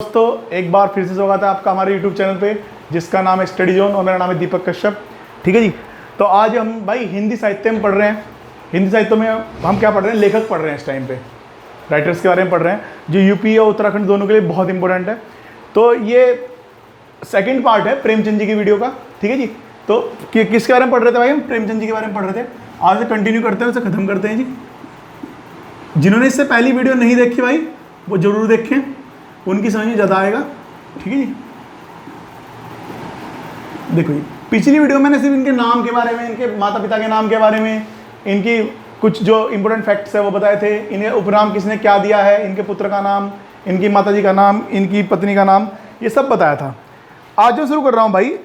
दोस्तों एक बार फिर से स्वागत है आपका हमारे YouTube चैनल पे जिसका नाम है स्टडी जोन और मेरा नाम है दीपक कश्यप। ठीक है जी। तो आज हम भाई हिंदी साहित्य में पढ़ रहे हैं। हिंदी साहित्य में हम क्या पढ़ रहे हैं, लेखक पढ़ रहे हैं इस टाइम पे, राइटर्स के बारे में पढ़ रहे हैं जो यूपी और उत्तराखंड दोनों के लिए बहुत इंपॉर्टेंट है। तो ये सेकेंड पार्ट है प्रेमचंद जी की वीडियो का। ठीक है जी। तो किसके बारे में पढ़ रहे थे भाई, हम प्रेमचंद जी के बारे में पढ़ रहे थे। आज से कंटिन्यू करते हैं, उसे खत्म करते हैं जी। जिन्होंने इससे पहली वीडियो नहीं देखी भाई वो जरूर देखें, उनकी समझ में ज़्यादा आएगा। ठीक है जी। देखो जी, पिछली वीडियो मैंने सिर्फ इनके नाम के बारे में, इनके माता पिता के नाम के बारे में, इनकी कुछ जो इंपॉर्टेंट फैक्ट्स है वो बताए थे। इन्हें उपनाम किसने क्या दिया है, इनके पुत्र का नाम, इनकी माताजी का नाम, इनकी पत्नी का नाम, ये सब बताया था। आज जो शुरू कर रहा हूँ भाई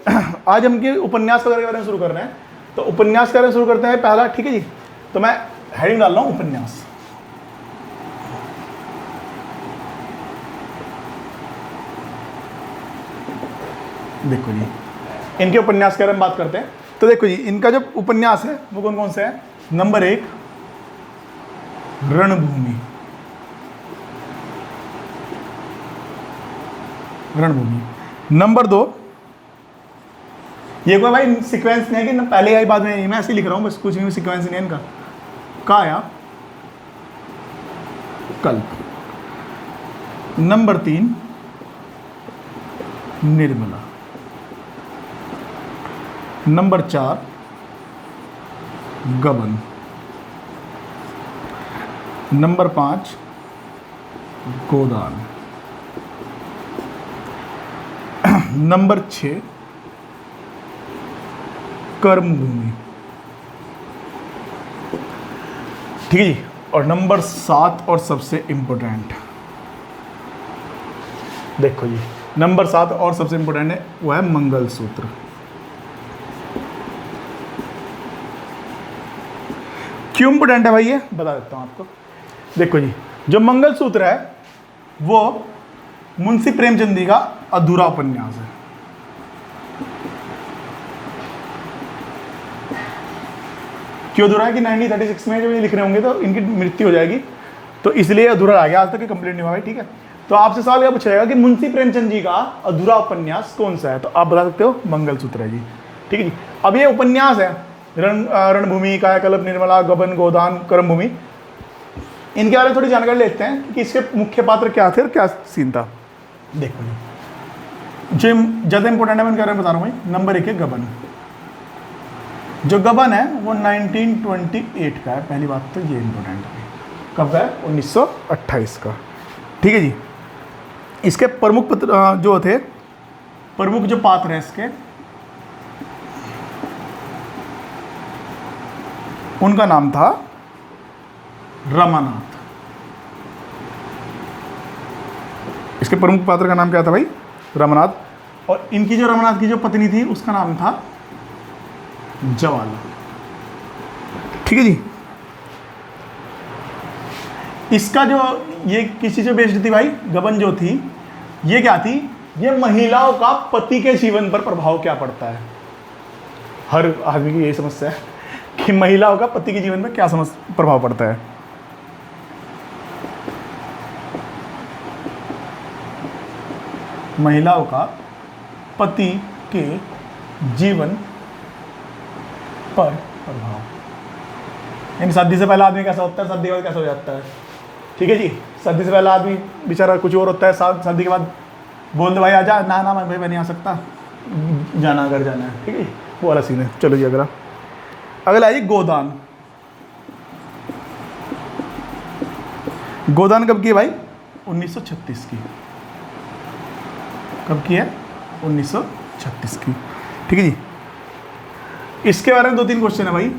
आज हम के उपन्यास वगैरह के बारे में शुरू कर रहे हैं। तो उपन्यास के बारे में शुरू करते हैं पहला। ठीक है जी। तो मैं हेडिंग डाल रहा हूँ उपन्यास। देखो जी, इनके उपन्यास के बारे में बात करते हैं। तो देखो जी, इनका जो उपन्यास है वो कौन कौन से है। नंबर 1 रणभूमि। रणभूमि। नंबर 2, ये कोई भाई सीक्वेंस नहीं है कि ना पहले आई बाद में आई, मैं ऐसे ही लिख रहा हूँ बस, कुछ भी सीक्वेंस नहीं है इनका। काया कल्प। नंबर 3 निर्मला। नंबर 4 गबन। नंबर 5 गोदान। नंबर 6 कर्मभूमि। ठीक है जी। और नंबर 7 और सबसे इंपॉर्टेंट, देखो जी, नंबर 7 और सबसे इंपॉर्टेंट है वो है मंगलसूत्र। क्यों इंपॉर्टेंट है भाई ये बता देता हूं आपको। देखो जी, जो मंगलसूत्र है वो मुंशी प्रेमचंद जी का अधूरा उपन्यास है। क्यों अधूरा है कि 1936 में जब ये लिख रहे होंगे तो इनकी मृत्यु हो जाएगी, तो इसलिए अधूरा रह गया, आज तक ये कंप्लीट नहीं हुआ भाई। ठीक है। तो आपसे सवाल यह पूछेगा कि मुंशी प्रेमचंद जी का अधूरा उपन्यास कौन सा है, तो आप बता सकते हो मंगलसूत्र है जी। ठीक है जी। अब ये उपन्यास है रणभूमि, कायाकल्प, निर्मला, गबन, गोदान, कर्मभूमि, इनके बारे में थोड़ी जानकारी लेते हैं कि इसके मुख्य पात्र क्या थे और क्या सीन था। देखो जी, जो ज़्यादा इंपॉर्टेंट है मैं इनके बारे में बता रहा हूँ भाई। नंबर 1 है गबन। जो गबन है वो 1928 का है। पहली बात तो ये इंपॉर्टेंट है, कब है, 1928 का। ठीक है जी। इसके प्रमुख जो थे, प्रमुख जो पात्र हैं इसके, उनका नाम था रमानाथ। इसके प्रमुख पात्र का नाम क्या था भाई, रमानाथ। और इनकी जो रमानाथ की जो पत्नी थी उसका नाम था ज्वाला। ठीक है जी। इसका जो ये किसी जो बेस्ड थी भाई, गबन जो थी, ये क्या थी, ये महिलाओं का पति के जीवन पर प्रभाव क्या पड़ता है। हर आदमी की यही समस्या है कि महिलाओं का पति के जीवन में क्या प्रभाव पड़ता है। महिलाओं का पति के जीवन पर प्रभाव, यानी शादी से पहले आदमी कैसा होता है, शादी के बाद कैसा हो जाता है। ठीक है जी। शादी से पहले आदमी बेचारा कुछ और होता है, शादी के बाद बोल दो भाई आजा, ना ना मैं भाई मैं नहीं आ सकता, जाना घर जाना है। ठीक है, वो वाला सीन है। चलो जी अगला है गोदान। गोदान कब की है भाई, 1936 की। कब की है, 1936 की। ठीक है जी। इसके बारे में 2-3 क्वेश्चन है भाई।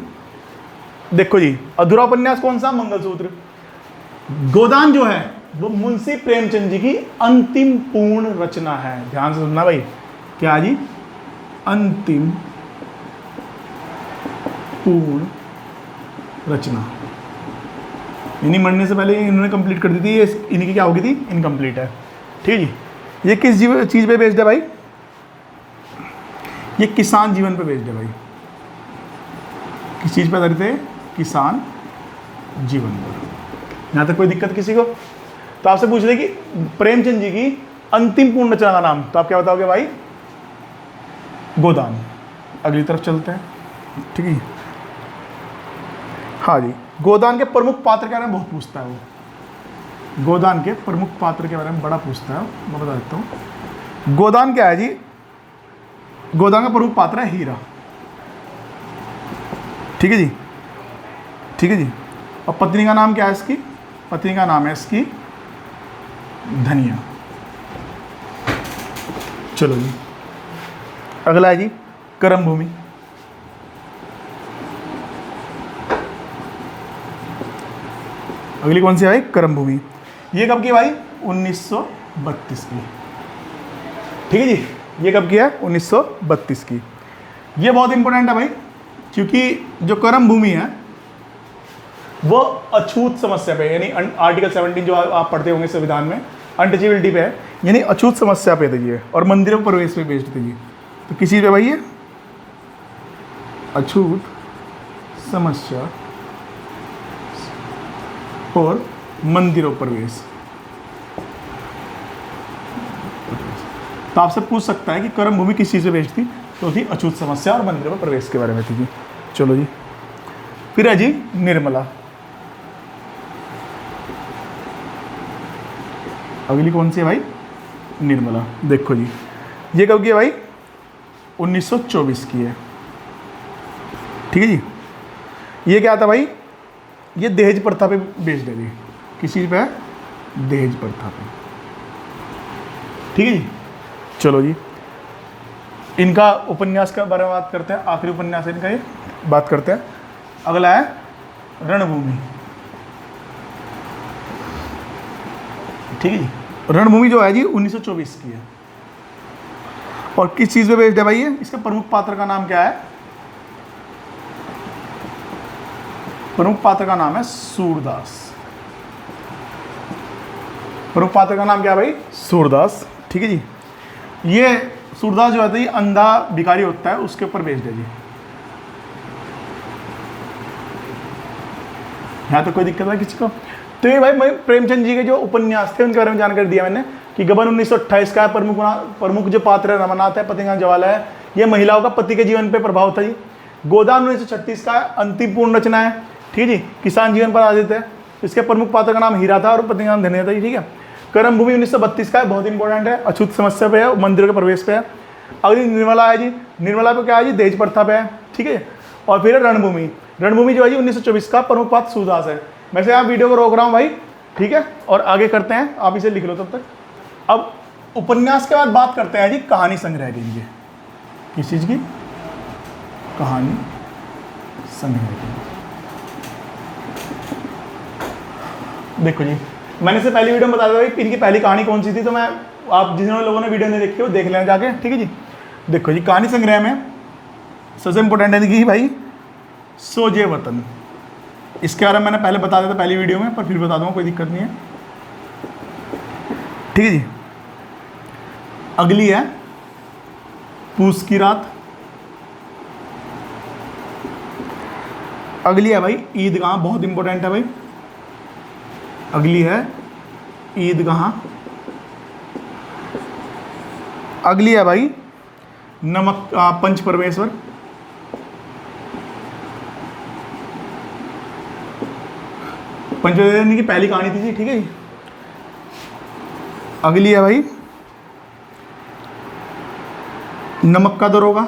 देखो जी, अधूरा उपन्यास कौन सा, मंगलसूत्र। गोदान जो है वो मुंशी प्रेमचंद जी की अंतिम पूर्ण रचना है। ध्यान से सुनना भाई, क्या जी, अंतिम पूर्ण रचना, यानी मरने से पहले इन्होंने कंप्लीट कर दी थी। ये इनकी क्या होगी थी, इनकम्प्लीट है। ठीक है जी। ये किस चीज़ पे बेस्ड है भाई, ये किसान जीवन पे बेस्ड है भाई। किस चीज़ पे आधारित है, किसान जीवन पर। यहाँ तक कोई दिक्कत किसी को? तो आपसे पूछ रहे कि प्रेमचंद जी की अंतिम पूर्ण रचना का नाम, तो आप क्या बताओगे भाई? गोदान। अगली तरफ चलते हैं, ठीक है। हाँ जी, गोदान के प्रमुख पात्र के बारे में बहुत पूछता है वो। गोदान के प्रमुख पात्र के बारे में बड़ा पूछता है, मैं बता देता हूँ। गोदान क्या है जी? गोदान का प्रमुख पात्र है हीरा, ठीक है जी, ठीक है जी। और पत्नी का नाम क्या है इसकी? पत्नी का नाम है इसकी धनिया। चलो जी, अगला है जी कर्म भूमि। अगली कौन सी है भाई? कर्म भूमि। ये कब की भाई? 1932 की, ठीक है जी। ये कब की है? 1932 की। ये बहुत इंपॉर्टेंट है भाई, क्योंकि जो कर्म भूमि है वो अछूत समस्या पे, यानी आर्टिकल 17 जो आप पढ़ते होंगे संविधान में, अनटचेबिलिटी पे है, यानी अछूत समस्या पे था ये, और मंदिरों पर प्रवेश पे बेस्ड थी ये। तो किसी पे भाई ये अछूत समस्या और मंदिरों प्रवेश। तो आपसे पूछ सकता है कि कर्म भूमि किस चीज़ से बेस्ड थी, तो थी अछूत समस्या और मंदिरों में प्रवेश के बारे में थी जी। चलो जी, फिर है जी निर्मला। अगली कौन सी है भाई? निर्मला। देखो जी, ये कब की है भाई? 1924 की है, ठीक है जी। ये क्या था भाई? ये दहेज प्रथा पे बेस्ड है जी। किस चीज़ पे है? दहेज प्रथा पे, ठीक है जी। चलो जी, इनका उपन्यास के बारे में बात करते हैं, आखिरी उपन्यास है इनका ये, बात करते हैं। अगला है रणभूमि, ठीक है जी। रणभूमि जो है जी 1924 की है, और किस चीज़ पे बेस्ड है भाई ये? इसका प्रमुख पात्र का नाम क्या है? प्रमुख पात्र का नाम है सूरदास। प्रमुख पात्र का नाम क्या है भाई? सूरदास, ठीक है जी। ये सूरदास जो है ये अंधा भिखारी होता है, उसके ऊपर बेस्ड है जी। यहाँ तो कोई दिक्कत है किसी को? तो ये भाई मैं प्रेमचंद जी के जो उपन्यास थे उनके बारे में जानकारी दिया मैंने, कि गबन 1928 का प्रमुख जो पात्र है रमानाथ है, पति का जवाला है। ये महिलाओं का पति के जीवन पे प्रभाव था जी। गोदान 1936 का अंतिम पूर्ण रचना है, ठीक है जी, किसान जीवन पर आधारित है। इसके प्रमुख पात्र का नाम हीरा था और पति का नाम धनिया था जी, ठीक है। कर्म भूमि 1932 का है, बहुत इंपॉर्टेंट है, अछूत समस्या पे है, मंदिरों के प्रवेश पे है। अगली निर्मला है जी। निर्मला पे क्या है जी? दहेज प्रथा पे है, ठीक है। और फिर रणभूमि। रणभूमि जो है जी 1924 का, प्रमुख पात्र सूरदास है। वैसे आप वीडियो को रोक रहा हूँ भाई, ठीक है, और आगे करते हैं, आप इसे लिख लो तब तक। अब उपन्यास के बाद बात करते हैं जी कहानी संग्रह के लिए। किस चीज़ की? कहानी संग्रह की। देखो जी, मैंने से पहली वीडियो में बता दिया कि इनकी पहली कहानी कौन सी थी, तो मैं आप जिन लोगों ने वीडियो नहीं देखी वो देख लेना जाके, ठीक है जी। देखो जी, कहानी संग्रह में सबसे इंपॉर्टेंट है कि भाई सोजे वतन। इसके बारे में मैंने पहले बता दिया था पहली वीडियो में, पर फिर बता दूंगा, कोई दिक्कत नहीं है, ठीक है जी। अगली है पूस की रात। अगली है भाई ईदगाह, बहुत इंपॉर्टेंट है भाई। अगली है ईदगाह। अगली है भाई नमक पंच परमेश्वर। पंच परमेश्वर की पहली कहानी थी जी, ठीक है। अगली है भाई नमक का दरोगा।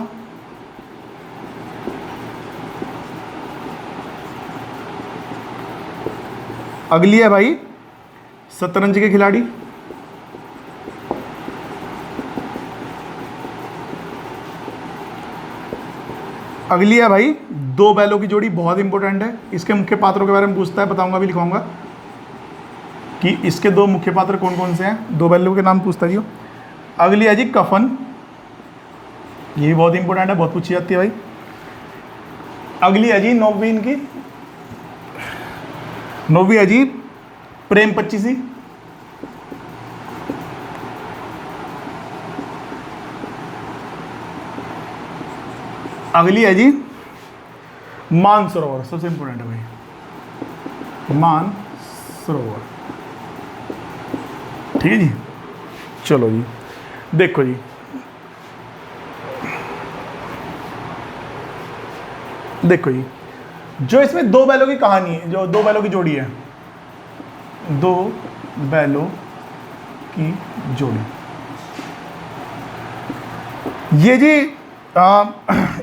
अगली है भाई शतरंज के खिलाड़ी। अगली है भाई दो बैलों की जोड़ी, बहुत इंपॉर्टेंट है। इसके मुख्य पात्रों के बारे में पूछता है, बताऊंगा भी, लिखाऊंगा कि इसके दो मुख्य पात्र कौन कौन से हैं, दो बैलों के नाम पूछता है जी। अगली है जी कफन, ये भी बहुत इंपॉर्टेंट है, बहुत पूछी जाती है भाई। अगली है जी नौवीं की, नौवीं है जी प्रेम पच्चीसी। अगली है जी मान सरोवर, सबसे इंपॉर्टेंट है भाई, मान सरोवर, ठीक है जी। चलो जी, देखो जी, देखो जी, जो इसमें दो बैलों की कहानी है, जो दो बैलों की जोड़ी है, दो बैलों की जोड़ी, ये जी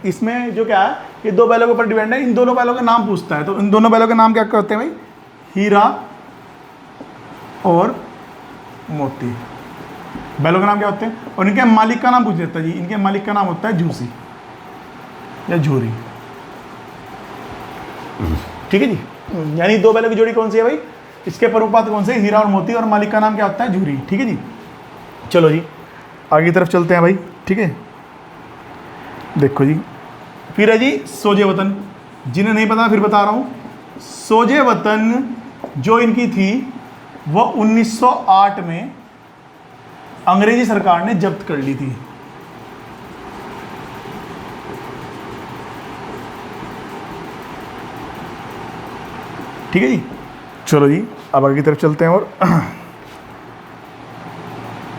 इसमें जो क्या है, ये दो बैलों के ऊपर डिपेंड है। इन दोनों बैलों का नाम पूछता है, तो इन दोनों बैलों के नाम क्या कहते हैं भाई? हीरा और मोती। बैलों का नाम क्या होते हैं? और इनके मालिक का नाम पूछ लेता है जी। इनके मालिक का नाम होता है झूसी या झूरी। ठीक है जी। यानी दो बैलों की जोड़ी कौन सी है भाई? इसके प्रभुपात्र कौन से? हीरा और मोती। और मालिक का नाम क्या होता है? झूरी। ठीक है जी। चलो जी, आगे की तरफ चलते हैं भाई। ठीक है, देखो जी, फिर है जी सोजे वतन। जिन्हें नहीं पता फिर बता रहा हूं। सोजे वतन जो इनकी थी वह 1908 में अंग्रेजी सरकार ने जब्त कर ली थी। ठीक है जी। चलो जी, अब आगे की तरफ चलते हैं। और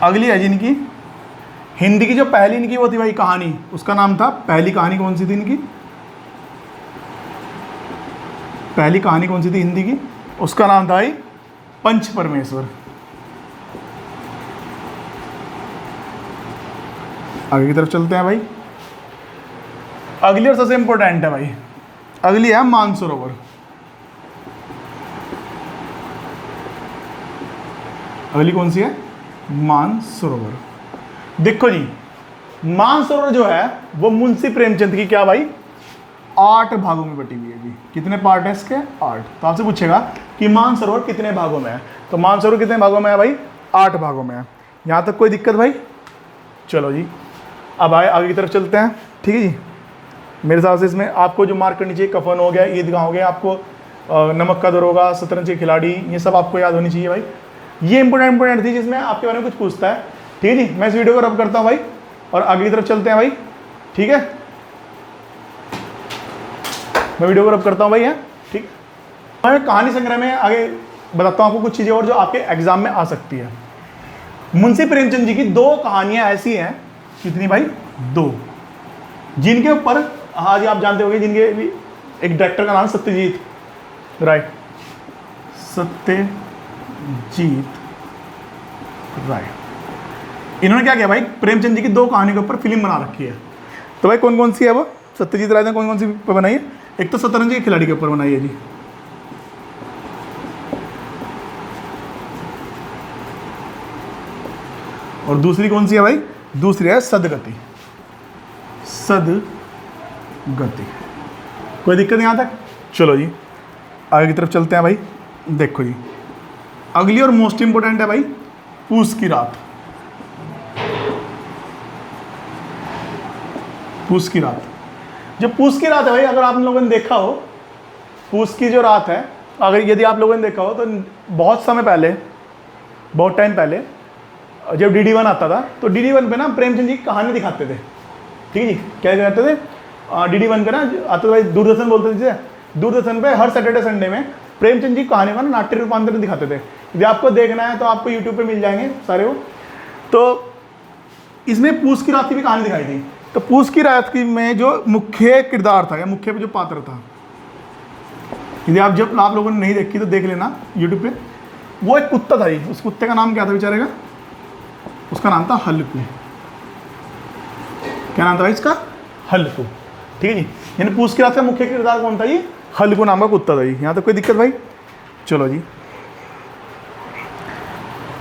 अगली है जी इनकी हिंदी की जो पहली इनकी वो थी भाई कहानी, उसका नाम था, पहली कहानी कौन सी थी इनकी? पहली कहानी कौन सी थी हिंदी की? उसका नाम था भाई पंच परमेश्वर। आगे की तरफ चलते हैं भाई। अगली और सबसे इंपॉर्टेंट है भाई, अगली है मानसरोवर। अगली कौन सी है? मानसरोवर। देखो जी, मानसरोवर जो है वो मुंशी प्रेमचंद की क्या भाई 8 भागों में बटी हुई है जी। कितने पार्ट है इसके? 8। तो आपसे पूछेगा कि मानसरोवर कितने भागों में है, तो मानसरोवर कितने भागों में है भाई? 8 भागों में है। यहां तक कोई दिक्कत भाई? चलो जी, अब आगे की तरफ चलते हैं। ठीक है जी। मेरे हिसाब से इसमें आपको जो मार्क करनी चाहिए, कफन हो गया, ईदगाह हो गया, आपको नमक का दरोगा, शतरंज के खिलाड़ी, ये सब आपको याद होनी चाहिए भाई। ये इंपॉर्टेंट थी जिसमें आपके बारे में कुछ पूछता है। ठीक है जी। मैं इस वीडियो को रब करता हूँ भाई और आगे की तरफ चलते हैं भाई। ठीक है, मैं वीडियो को रब करता हूँ भाई। है ठीक। मैं कहानी संग्रह में आगे बताता हूँ आपको कुछ चीज़ें और जो आपके एग्जाम में आ सकती है। मुंशी प्रेमचंद जी की 2 कहानियाँ ऐसी हैं, कितनी भाई? 2, जिनके ऊपर आज आप जानते होंगे, जिनके भी एक डायरेक्टर का नाम सत्यजीत राय, सत्यजीत राय। इन्होंने क्या किया भाई, प्रेमचंद जी की 2 कहानी के ऊपर फिल्म बना रखी है। तो भाई कौन कौन सी है वो? सत्यजीत राय ने कौन कौन सी पे बनाई है? एक तो शतरंज के खिलाड़ी के ऊपर बनाई है जी, और दूसरी कौन सी है भाई? दूसरी है सदगति। सदगति। कोई दिक्कत यहां तक? चलो जी, आगे की तरफ चलते हैं भाई। देखो जी, अगली और मोस्ट इंपोर्टेंट है भाई पूस की रात। पूस की रात, जो पूस की रात है भाई, अगर आप लोगों ने देखा हो, पूस की जो रात है, अगर यदि आप लोगों ने देखा हो तो बहुत समय पहले, बहुत टाइम पहले जब DD1 आता था, तो DD1 पे ना प्रेमचंद जी की कहानी दिखाते थे। ठीक है जी। क्या कहते थे? DD1 पे ना आता था भाई, दूरदर्शन बोलते थे जिसे। दूरदर्शन पे हर सैटरडे संडे में प्रेमचंद जी की कहानी का ना नाट्य रूपांतरण दिखाते थे। यदि आपको देखना है तो आपको यूट्यूब पे मिल जाएंगे सारे वो। तो इसमें पूस की रात की भी कहानी दिखाई थी। तो पूस की रात की में जो मुख्य किरदार था या मुख्य जो पात्र था, यदि आप लोगों ने नहीं देखी तो देख लेना यूट्यूब पे। वो एक कुत्ता था जी। उस कुत्ते का नाम क्या था बेचारे का? उसका नाम था हल्कू। क्या नाम था भाई इसका? हल्कू। ठीक है जी। यानी पूस की रात का मुख्य किरदार कौन था जी? हल्कू नाम का कुत्ता था जी। यहां तक कोई दिक्कत भाई? चलो जी,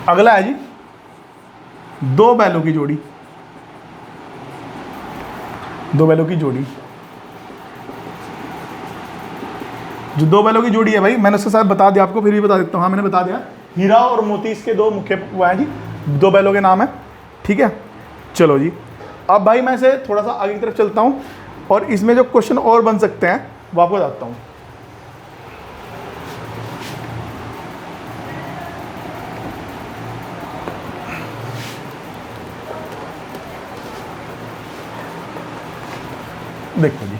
अगला है जी 2 बैलों की जोड़ी। 2 बैलों की जोड़ी, जो 2 बैलों की जोड़ी है भाई, मैंने उसके साथ बता दिया आपको, फिर भी बता देता हूँ। हाँ, मैंने बता दिया। हीरा और मोती इसके 2 मुख्य वो हैं जी, 2 बैलों के नाम है। ठीक है। चलो जी, अब भाई मैं इसे थोड़ा सा आगे की तरफ चलता हूँ और इसमें जो क्वेश्चन और बन सकते हैं वो आपको बताता हूँ। देखो जी,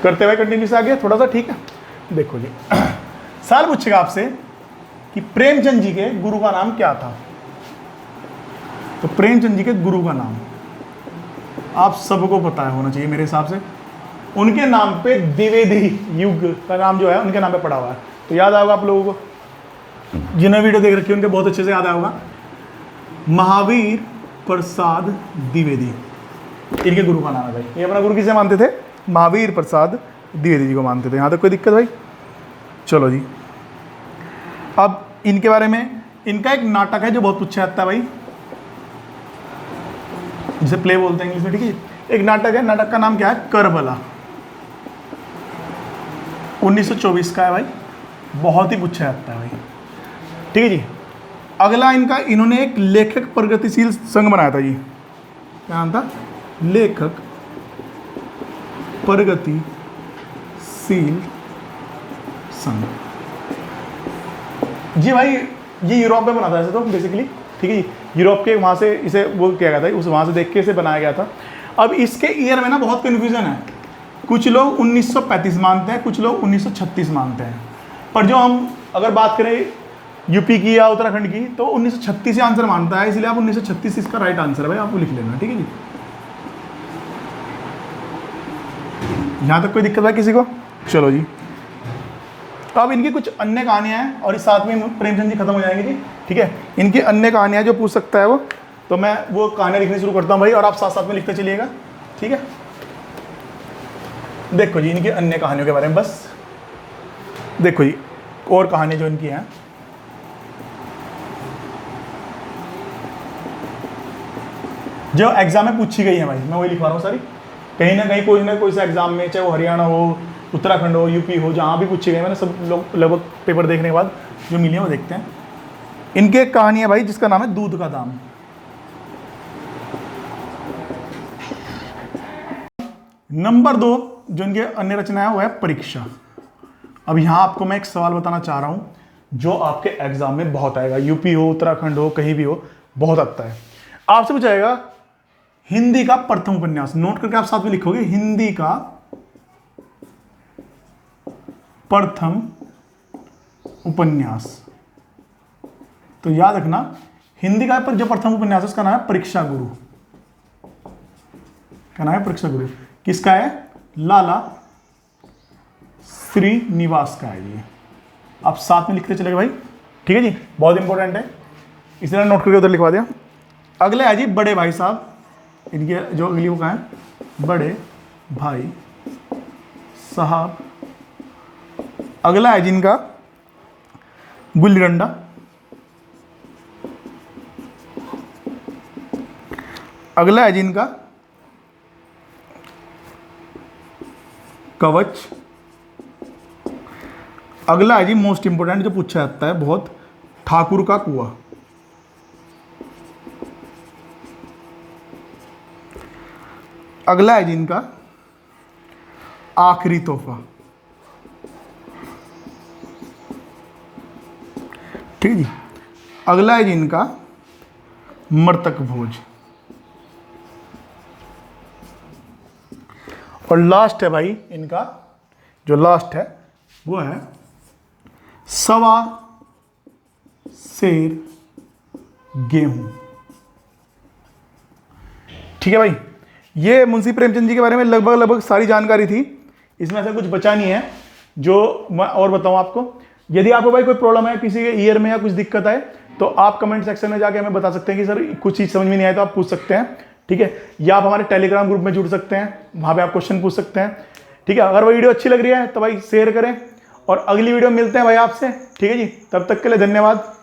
करते हुए कंटिन्यू से आगे थोड़ा सा। ठीक है। देखो जी, सवाल पूछेगा आपसे कि प्रेमचंद जी के गुरु का नाम क्या था। तो प्रेमचंद जी के गुरु का नाम आप सबको पता है होना चाहिए मेरे हिसाब से। उनके नाम पे द्विवेदी युग का नाम जो है उनके नाम पे पड़ा हुआ है, तो याद आएगा आप लोगों को। जिन्हें वीडियो देख रखी है उनके बहुत अच्छे से याद आया होगा। महावीर प्रसाद द्विवेदी इनके गुरु का नाम है भाई। ये अपना गुरु किसे मानते थे? महावीर प्रसाद द्विवेदी जी को मानते थे। यहाँ तक कोई दिक्कत भाई? चलो जी, अब इनके बारे में, इनका एक नाटक है जो बहुत पूछा जाता है भाई, जिसे प्ले बोलते हैं इंग्लिश में, ठीक है। एक नाटक है, नाटक का नाम क्या है? करबला। 1924 का है भाई, बहुत ही पूछा जाता है भाई, ठीक है जी। अगला इनका, इन्होंने एक लेखक प्रगतिशील संघ बनाया था जी। क्या नाम था? लेखक प्रगतिशील संघ जी भाई। ये यूरोप में बना था ऐसे तो बेसिकली, ठीक है जी। यूरोप के वहाँ से इसे वो किया गया था, उस वहाँ से देख के इसे बनाया गया था। अब इसके ईयर में ना बहुत कन्फ्यूजन है। कुछ लोग 1935 मानते हैं, कुछ लोग 1936 मानते हैं, पर जो हम अगर बात करें यूपी की या उत्तराखंड की तो 1936 ही आंसर मानता है, इसलिए आप 1936 इसका राइट आंसर है भाई, आप वो लिख लेना, ठीक है जी। यहाँ तक कोई दिक्कत है किसी को? चलो जी, तो अब इनकी कुछ अन्य कहानियाँ हैं और इस साथ में प्रेमचंद जी खत्म हो जाएंगे जी, ठीक है। इनकी अन्य कहानियाँ जो पूछ सकता है वो, तो मैं वो कहानियाँ लिखनी शुरू करता हूँ भाई, और आप साथ साथ में लिखते चलिएगा, ठीक है। देखो जी इनकी अन्य कहानियों के बारे में, बस देखो जी और कहानियाँ जो इनकी हैं। जो एग्जाम में पूछी गई है भाई, मैं वही लिखवा रहा हूँ सारी। कहीं ना कहीं कोई ना कोई सा एग्जाम में, चाहे वो हरियाणा हो, उत्तराखंड हो, यूपी हो, जहाँ भी पूछी गई, मैंने सब लोग लगभग पेपर देखने के बाद जो मिली है वो देखते हैं। इनकी एक कहानी है भाई जिसका नाम है दूध का दाम। नंबर 2 जो इनके अन्य रचना है वो है परीक्षा। अब यहाँ आपको मैं एक सवाल बताना चाह रहा हूँ जो आपके एग्जाम में बहुत आएगा, यूपी हो, उत्तराखंड हो, कहीं भी हो, बहुत आता है। आपसे पूछाएगा हिंदी का प्रथम उपन्यास, नोट करके आप साथ में लिखोगे, हिंदी का प्रथम उपन्यास। तो याद रखना हिंदी का जो प्रथम उपन्यास है उसका नाम है परीक्षा गुरु। क्या नाम है? परीक्षा गुरु। किसका है? लाला श्रीनिवास का है ये। आप साथ में लिखते चले भाई, ठीक है जी, बहुत इंपॉर्टेंट है, इसलिए नोट करके उधर लिखवा दिया। अगले है जी बड़े भाई साहब, इनके जो अगली बुक है बड़े भाई साहब। अगला है जिनका गुल्ली डंडा। अगला है जिनका कवच। अगला है जी मोस्ट इंपोर्टेंट जो पूछा जाता है बहुत, ठाकुर का कुआं। अगला है जिनका आखिरी तोहफा, ठीक है जी। अगला है जिनका मृतक भोज। और लास्ट है भाई इनका, जो लास्ट है वो है सवा शेर गेहूं, ठीक है भाई। ये मुंशी प्रेमचंद जी के बारे में लगभग सारी जानकारी थी, इसमें से कुछ बचा नहीं है जो मैं और बताऊं आपको। यदि आपको भाई कोई प्रॉब्लम है किसी के ईयर में या कुछ दिक्कत है तो आप कमेंट सेक्शन में जाके हमें बता सकते हैं कि सर कुछ चीज़ समझ में नहीं आया, तो आप पूछ सकते हैं, ठीक है। या आप हमारे टेलीग्राम ग्रुप में जुड़ सकते हैं, वहाँ पे आप क्वेश्चन पूछ सकते हैं, ठीक है। अगर वो वीडियो अच्छी लग रही है तो भाई शेयर करें, और अगली वीडियो मिलते हैं भाई आपसे, ठीक है जी। तब तक के लिए धन्यवाद।